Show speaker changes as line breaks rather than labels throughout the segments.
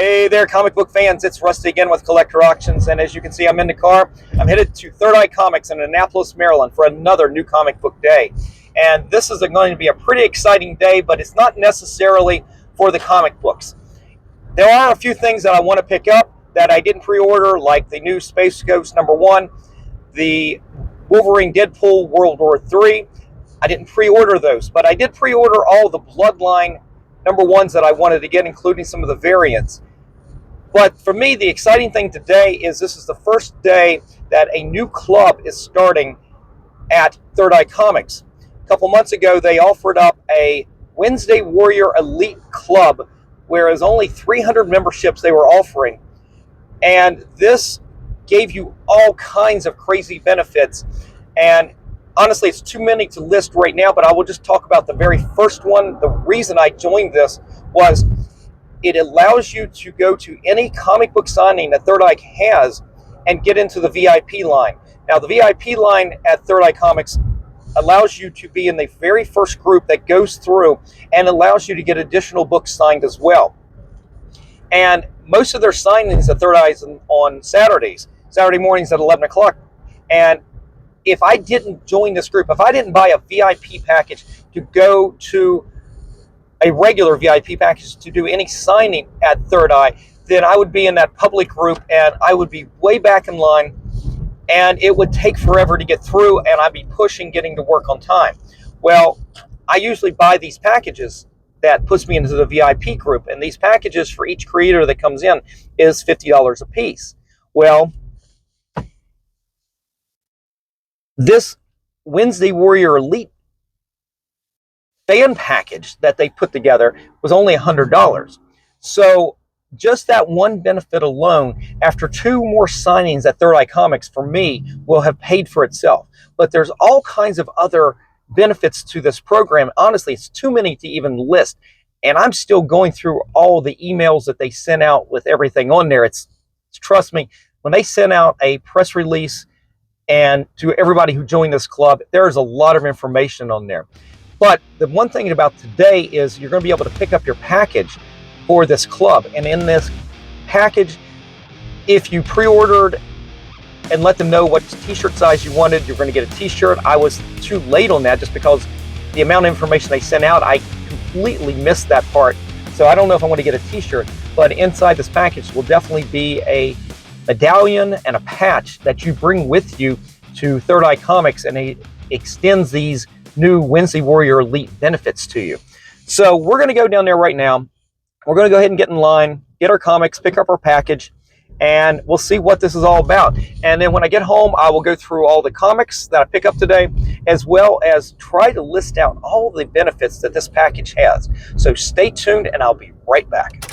Hey there, comic book fans. It's Rusty again with Collector Auctions, and as you can see, I'm in the car. I'm headed to Third Eye Comics in Annapolis, Maryland for another new comic book day. And this is going to be a pretty exciting day, but it's not necessarily for the comic books. There are a few things that I want to pick up that I didn't pre-order, like the new Space Ghost #1, the Wolverine Deadpool World War III. I didn't pre-order those, but I did pre-order all the Bloodline #1s that I wanted to get, including some of the variants. But for me, the exciting thing today is this is the first day that a new club is starting at Third Eye Comics. A couple months ago, they offered up a Wednesday Warrior Elite Club, whereas only 300 memberships they were offering. And this gave you all kinds of crazy benefits. And honestly, it's too many to list right now, but I will just talk about the very first one. The reason I joined this was it allows you to go to any comic book signing that Third Eye has and get into the VIP line. Now, the VIP line at Third Eye Comics allows you to be in the very first group that goes through and allows you to get additional books signed as well. And most of their signings at Third Eye is on Saturday mornings at 11 o'clock. And if I didn't join this group, if I didn't buy a VIP package to go to a regular VIP package to do any signing at Third Eye, then I would be in that public group and I would be way back in line and it would take forever to get through and I'd be pushing getting to work on time. Well, I usually buy these packages that puts me into the VIP group, and these packages for each creator that comes in is $50 a piece. Well, this Wednesday Warrior Elite fan package that they put together was only $100. So just that one benefit alone, after two more signings at Third Eye Comics, for me, will have paid for itself. But there's all kinds of other benefits to this program. Honestly, it's too many to even list. And I'm still going through all the emails that they sent out with everything on there. It's trust me, when they sent out a press release and to everybody who joined this club, there's a lot of information on there. But the one thing about today is you're going to be able to pick up your package for this club. And in this package, if you pre-ordered and let them know what t-shirt size you wanted, you're going to get a t-shirt. I was too late on that just because the amount of information they sent out, I completely missed that part. So I don't know if I want to get a t-shirt, but inside this package will definitely be a medallion and a patch that you bring with you to Third Eye Comics, and it extends these new Wednesday Warrior Elite benefits to you. So we're going to go down there right now. We're going to go ahead and get in line, get our comics, pick up our package, and we'll see what this is all about. And then when I get home, I will go through all the comics that I pick up today, as well as try to list out all the benefits that this package has. So stay tuned, and I'll be right back.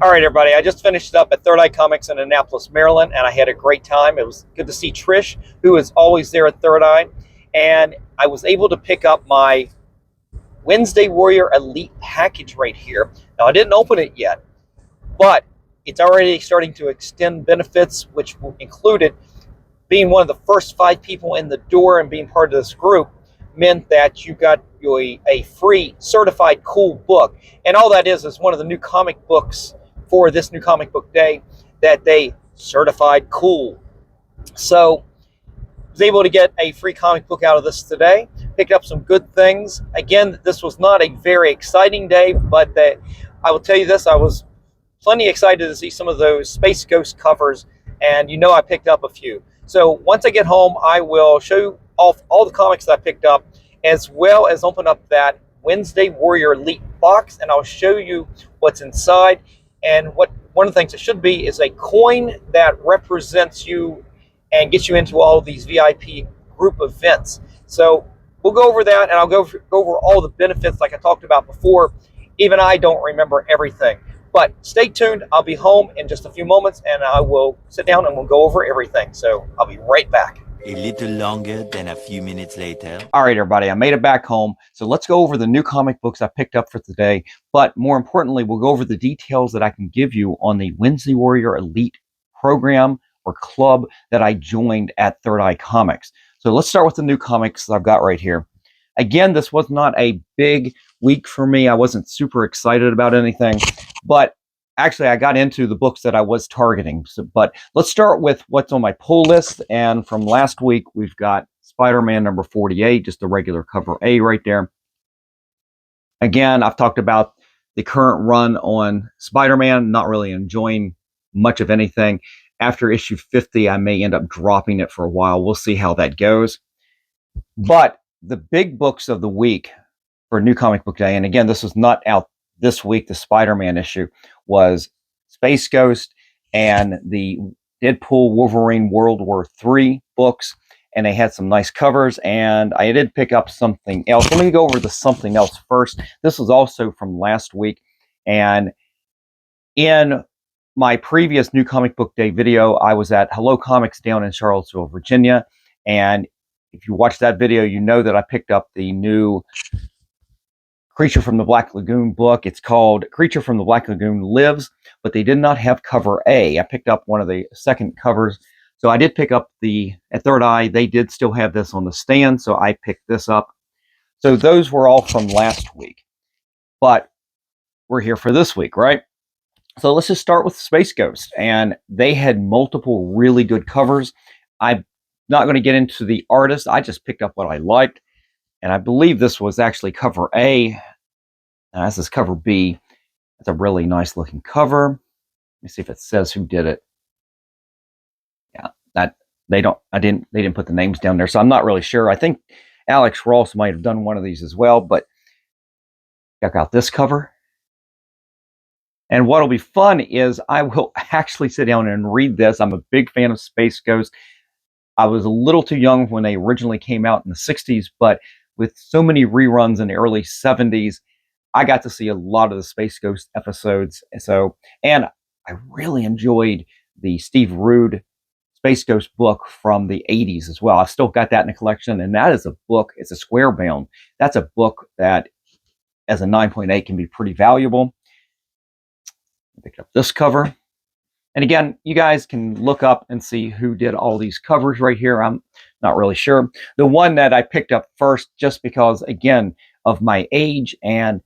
All right, everybody, I just finished up at Third Eye Comics in Annapolis, Maryland, and I had a great time. It was good to see Trish, who is always there at Third Eye, and I was able to pick up my Wednesday Warrior Elite package right here. Now, I didn't open it yet, but it's already starting to extend benefits, which included being one of the first 5 people in the door and being part of this group meant that you got a free certified cool book. And all that is one of the new comic books for this new comic book day that they certified cool. So I was able to get a free comic book out of this today, picked up some good things. Again, this was not a very exciting day, but I will tell you this, I was plenty excited to see some of those Space Ghost covers, and I picked up a few. So once I get home, I will show you off all the comics that I picked up, as well as open up that Wednesday Warrior Elite box, and I'll show you what's inside. And one of the things it should be is a coin that represents you and gets you into all of these VIP group events. So we'll go over that, and I'll go over all the benefits like I talked about before. Even I don't remember everything. But stay tuned. I'll be home in just a few moments, and I will sit down and we'll go over everything. So I'll be right back.
A little longer than a few minutes later.
All right, everybody, I made it back home. So let's go over the new comic books I picked up for today. But more importantly, we'll go over the details that I can give you on the Wednesday Warrior Elite program or club that I joined at Third Eye Comics. So let's start with the new comics I've got right here. Again, this was not a big week for me. I wasn't super excited about anything, but actually I got into the books that I was targeting. But let's start with what's on my pull list. And from last week, we've got Spider-Man number 48, just the regular cover A right there. Again, I've talked about the current run on Spider-Man, not really enjoying much of anything. After issue 50, I may end up dropping it for a while. We'll see how that goes. But the big books of the week for New Comic Book Day, and again, this was not out this week, the Spider-Man issue, was Space Ghost and the Deadpool Wolverine World War III books, and they had some nice covers, and I did pick up something else. Let me go over the something else first. This was also from last week, and in my previous New Comic Book Day video, I was at Hello Comics down in Charlottesville, Virginia, and if you watch that video, you know that I picked up the new Creature from the Black Lagoon book. It's called Creature from the Black Lagoon Lives, but they did not have cover A. I picked up one of the second covers. So I did pick up at Third Eye, they did still have this on the stand, so I picked this up. So those were all from last week, but we're here for this week, right? So let's just start with Space Ghost, and they had multiple really good covers. I'm not going to get into the artist. I just picked up what I liked, and I believe this was actually cover A. Now, this is cover B. It's a really nice looking cover. Let me see if it says who did it. Yeah, they didn't put the names down there, so I'm not really sure. I think Alex Ross might have done one of these as well, but check out this cover. And what'll be fun is I will actually sit down and read this. I'm a big fan of Space Ghost. I was a little too young when they originally came out in the 60s, but with so many reruns in the early 70s, I got to see a lot of the Space Ghost episodes. And I really enjoyed the Steve Rude Space Ghost book from the 80s as well. I've still got that in a collection, and that is a book, it's a square bound. That's a book that, as a 9.8, can be pretty valuable. I picked up this cover. And again, you guys can look up and see who did all these covers right here. I'm not really sure. The one that I picked up first, just because, again, of my age and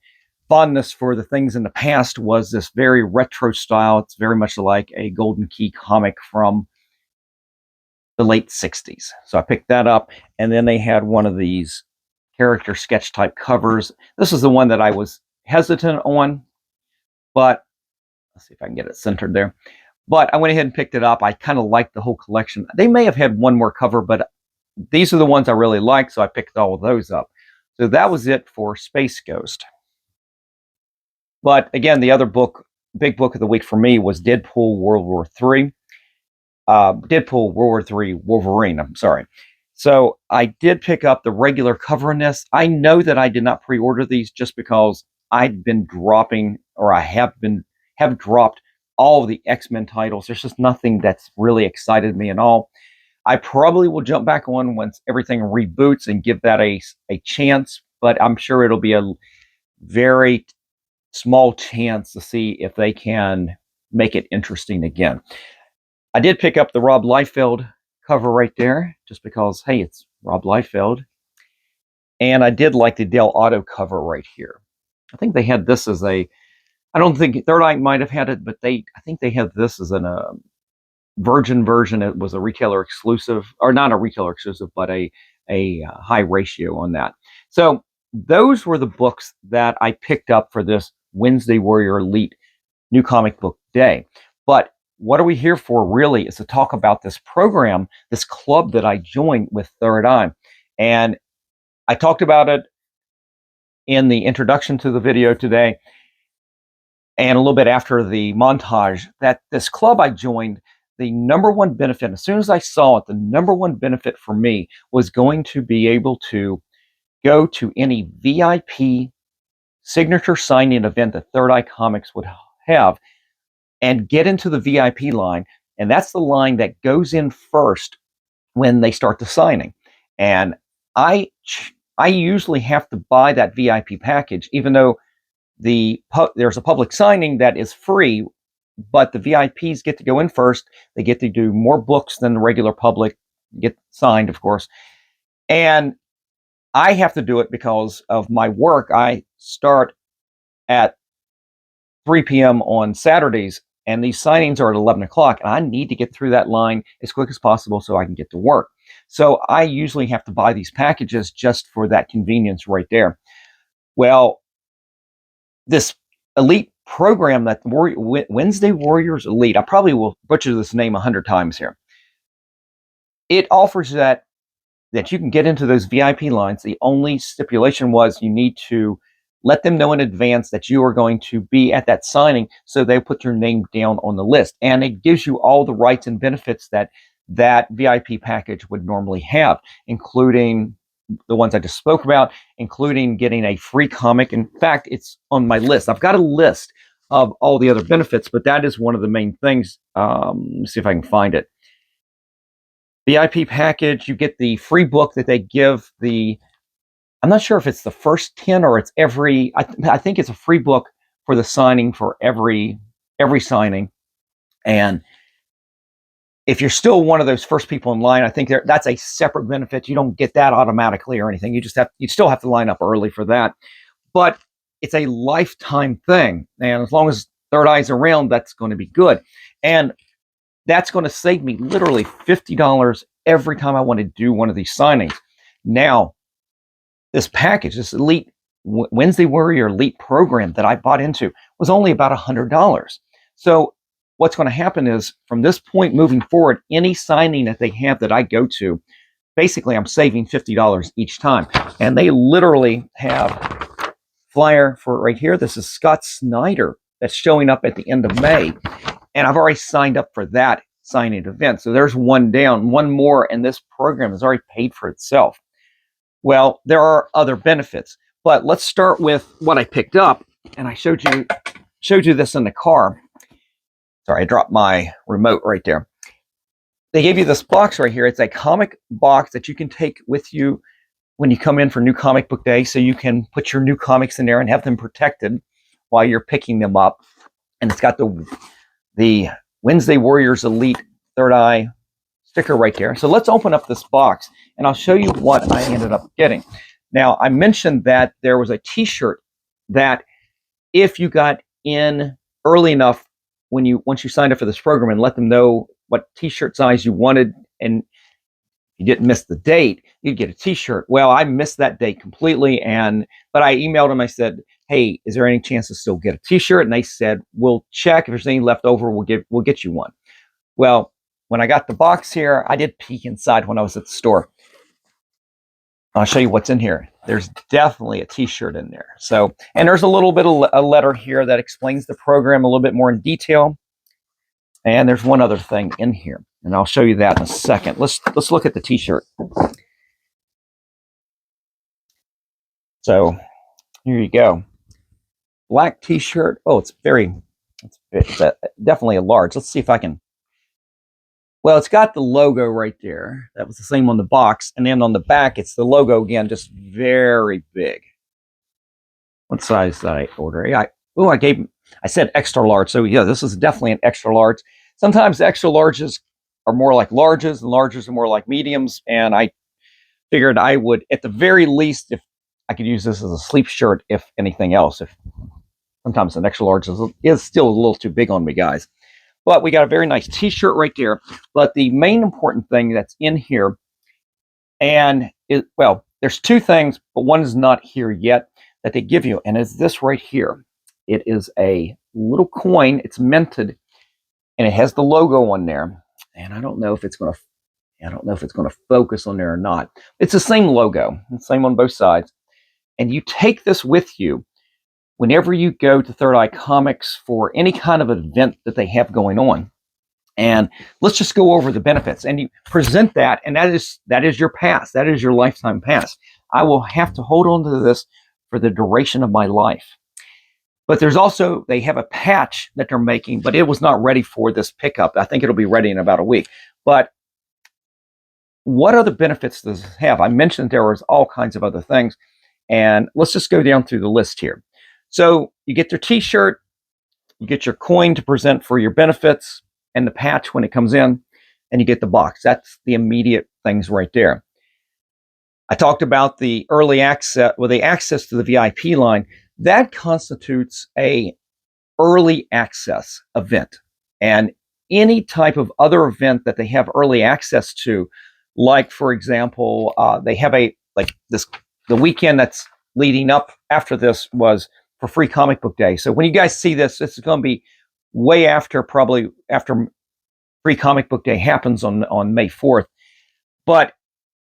fondness for the things in the past, was this very retro style. It's very much like a Golden Key comic from the late 60s. So I picked that up. And then they had one of these character sketch type covers. This is the one that I was hesitant on, but let's see if I can get it centered there. But I went ahead and picked it up. I kind of liked the whole collection. They may have had one more cover, but these are the ones I really liked, so I picked all of those up. So that was it for Space Ghost. But again, the other big book of the week for me was Deadpool World War III. Deadpool World War III Wolverine, I'm sorry. So I did pick up the regular cover in this. I know that I did not pre-order these just because I'd been dropping, or I have been have dropped all of the X-Men titles. There's just nothing that's really excited me at all. I probably will jump back on once everything reboots and give that a chance, but I'm sure it'll be a very small chance to see if they can make it interesting again. I did pick up the Rob Liefeld cover right there, just because, hey, it's Rob Liefeld. And I did like the Dell Auto cover right here. I think they had this as a, I don't think Third Eye might have had it, but I think they had this as a Virgin version. It was a retailer exclusive, or not a retailer exclusive, but a high ratio on that. So those were the books that I picked up for this Wednesday Warrior Elite New Comic Book Day. But what are we here for really is to talk about this program, this club that I joined with Third Eye. And I talked about it in the introduction to the video today and a little bit after the montage, that this club I joined, the number one benefit, as soon as I saw it, the number one benefit for me was going to be able to go to any VIP signature signing event that Third Eye Comics would have and get into the VIP line. And that's the line that goes in first when they start the signing. And I usually have to buy that VIP package, even though there's a public signing that is free, but the VIPs get to go in first. They get to do more books than the regular public get signed, of course. And I have to do it because of my work. I start at 3 p.m. on Saturdays, and these signings are at 11 o'clock, and I need to get through that line as quick as possible so I can get to work. So I usually have to buy these packages just for that convenience right there. Well, this elite program, that Wednesday Warriors Elite, I probably will butcher this name 100 times here. It offers that you can get into those VIP lines. The only stipulation was you need to let them know in advance that you are going to be at that signing, so they put your name down on the list. And it gives you all the rights and benefits that that VIP package would normally have, including the ones I just spoke about, including getting a free comic. In fact, it's on my list. I've got a list of all the other benefits, but that is one of the main things. Let me see if I can find it. VIP package, you get the free book that they give the, I'm not sure if it's the first 10 or it's every, I think it's a free book for the signing for every signing. And if you're still one of those first people in line, I think that's a separate benefit. You don't get that automatically or anything. You still have to line up early for that. But it's a lifetime thing. And as long as Third Eye's around, that's going to be good. And that's going to save me literally $50 every time I want to do one of these signings. Now, this package, this Elite Wednesday Warrior Elite program that I bought into was only about $100. So what's going to happen is, from this point moving forward, any signing that they have that I go to, basically I'm saving $50 each time. And they literally have flyer for right here. This is Scott Snyder that's showing up at the end of May. And I've already signed up for that signing event. So there's one down, one more, and this program has already paid for itself. Well, there are other benefits, but let's start with what I picked up. And I showed you this in the car. Sorry, I dropped my remote right there. They gave you this box right here. It's a comic box that you can take with you when you come in for New Comic Book Day, so you can put your new comics in there and have them protected while you're picking them up. And it's got the Wednesday Warriors Elite Third Eye sticker right there. So let's open up this box, and I'll show you what I ended up getting. Now, I mentioned that there was a t-shirt that if you got in early enough, once you signed up for this program and let them know what t-shirt size you wanted, and you didn't miss the date, you'd get a t-shirt. Well, I missed that date completely, but I emailed them. I said, hey, is there any chance to still get a t-shirt? And they said, we'll check. If there's any left over, we'll get you one. Well, when I got the box here, I did peek inside when I was at the store. I'll show you what's in here. There's definitely a t-shirt in there. So, and there's a little bit of a letter here that explains the program a little bit more in detail. And there's one other thing in here, and I'll show you that in a second. Let's look at the t-shirt. So here you go. Black t-shirt. Oh, it's very Definitely a large. Let's see if I can. Well, it's got the logo right there. That was the same on the box. And then on the back, it's the logo again, just very big. What size did I order? I said extra large. So yeah, this is definitely an extra large. Sometimes extra larges are more like larges and larges are more like mediums. And I figured I would, at the very least, if I could use this as a sleep shirt, if anything else. If sometimes an extra large is still a little too big on me, guys. But we got a very nice t-shirt right there. But the main important thing that's in here, well, there's two things, but one is not here yet that they give you, and it's this right here. It is a little coin. It's minted, and it has the logo on there. And I don't know if it's going to focus on there or not. It's the same logo, same on both sides. And you take this with you whenever you go to Third Eye Comics for any kind of event that they have going on. And let's just go over the benefits. And you present that, and that is your pass. That is your lifetime pass. I will have to hold on to this for the duration of my life. But there's also, they have a patch that they're making, but it was not ready for this pickup. I think it'll be ready in about a week. But what other benefits does this have? I mentioned there was all kinds of other things. And let's just go down through the list here. So you get your t-shirt, you get your coin to present for your benefits, and the patch when it comes in, and you get the box. That's the immediate things right there. I talked about the early access, the access to the VIP line. That constitutes a early access event. And any type of other event that they have early access to, like, for example, they have the weekend that's leading up after this was for Free Comic Book Day. So when you guys see this, this is going to be way after, probably after Free Comic Book Day happens on May 4th. But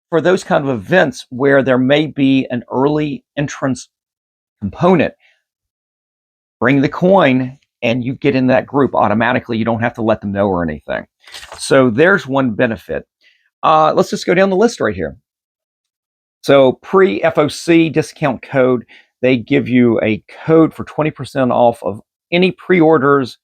for those kind of events where there may be an early entrance component, bring the coin and you get in that group automatically. You don't have to let them know or anything. So there's one benefit. Let's just go down the list right here. So pre-FOC discount code, they give you a code for 20% off of any pre-orders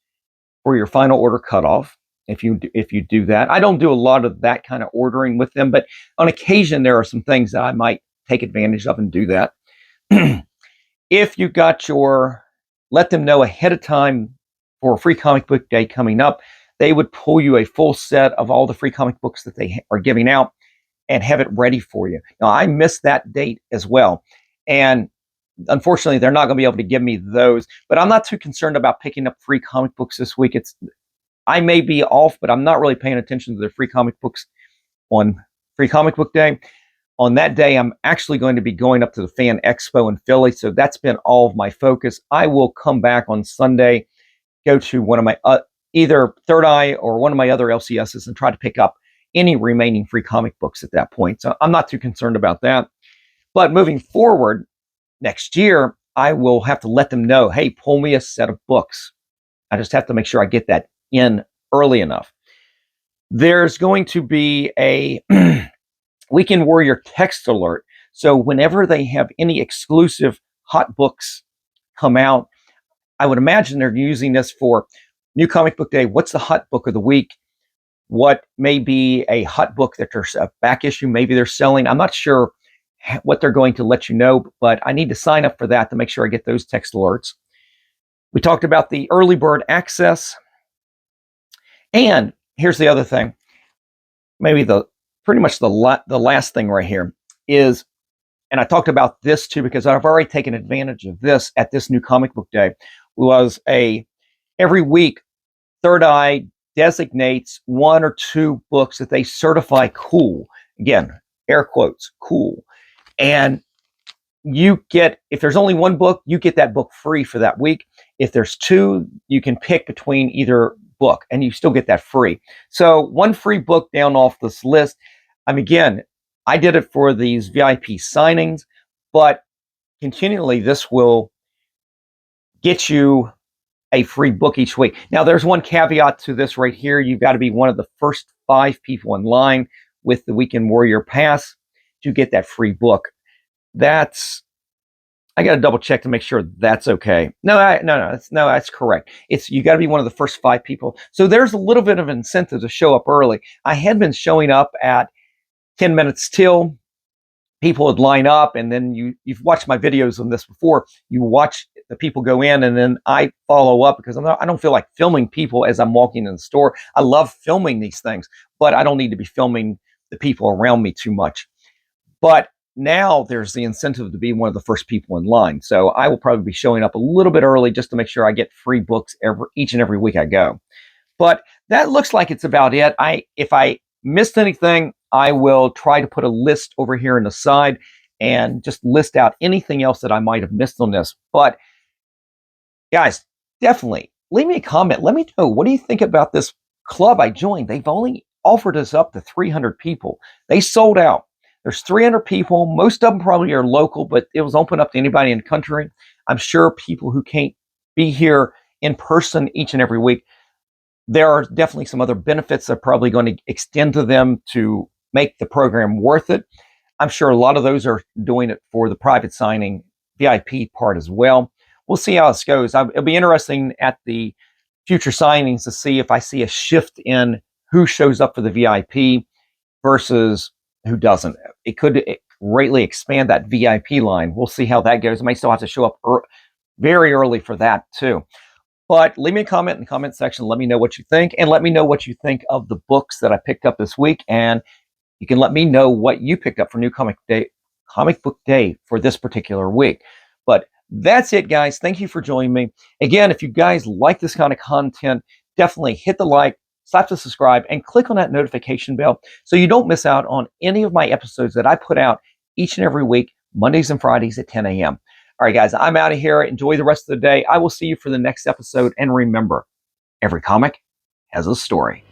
for your final order cutoff. If you do that, I don't do a lot of that kind of ordering with them, but on occasion there are some things that I might take advantage of and do that. If you got let them know ahead of time for Free Comic Book Day coming up, they would pull you a full set of all the free comic books that they are giving out and have it ready for you. Now, I missed that date as well. And unfortunately, they're not going to be able to give me those, but I'm not too concerned about picking up free comic books this week. I may be off, but I'm not really paying attention to the free comic books on Free Comic Book Day. On that day, I'm actually going to be going up to the Fan Expo in Philly, so that's been all of my focus. I will come back on Sunday, go to one of my either Third Eye or one of my other LCSs and try to pick up any remaining free comic books at that point. So I'm not too concerned about that. But moving forward, next year, I will have to let them know, hey, pull me a set of books. I just have to make sure I get that in early enough. There's going to be a Weekend Warrior text alert. So whenever they have any exclusive hot books come out, I would imagine they're using this for New Comic Book Day. What's the hot book of the week? What may be a hot book that there's a back issue maybe they're selling? I'm not sure what they're going to let you know, but I need to sign up for that to make sure I get those text alerts. We talked about the early bird access. And here's the other thing. Maybe pretty much the last thing right here is, and I talked about this too because I've already taken advantage of this at this New Comic Book Day, was every week Third Eye designates one or two books that they certify cool. Again, air quotes, cool. And you get, if there's only one book, you get that book free for that week. If there's two, you can pick between either book and you still get that free. So one free book down off this list. Again, I did it for these VIP signings, but continually this will get you a free book each week. Now, there's one caveat to this right here. You've got to be one of the first 5 people in line with the Weekend Warrior Pass to get that free book. That's I got to double check to make sure that's okay. No, that's correct. It's you got to be one of the first 5 people. So there's a little bit of incentive to show up early. I had been showing up at 10 minutes till. People would line up, and then you've watched my videos on this before. You watch the people go in, and then I follow up because I don't feel like filming people as I'm walking in the store. I love filming these things, but I don't need to be filming the people around me too much. But now there's the incentive to be one of the first people in line. So I will probably be showing up a little bit early just to make sure I get free books each and every week I go. But that looks like it's about it. If I missed anything, I will try to put a list over here on the side and just list out anything else that I might have missed on this. But guys, definitely leave me a comment. Let me know, what do you think about this club I joined? They've only offered us up to 300 people. They sold out. There's 300 people. Most of them probably are local, but it was open up to anybody in the country. I'm sure people who can't be here in person each and every week, there are definitely some other benefits that are probably going to extend to them to make the program worth it. I'm sure a lot of those are doing it for the private signing VIP part as well. We'll see how this goes. It'll be interesting at the future signings to see if I see a shift in who shows up for the VIP versus who doesn't. It could greatly expand that VIP line. We'll see how that goes. I may still have to show up very early for that too. But leave me a comment in the comment section. Let me know what you think, and let me know what you think of the books that I picked up this week. And you can let me know what you picked up for New Comic Book Day for this particular week. But that's it, guys. Thank you for joining me. Again, if you guys like this kind of content, definitely hit the like, slap the subscribe, and click on that notification bell so you don't miss out on any of my episodes that I put out each and every week, Mondays and Fridays at 10 a.m. All right, guys, I'm out of here. Enjoy the rest of the day. I will see you for the next episode. And remember, every comic has a story.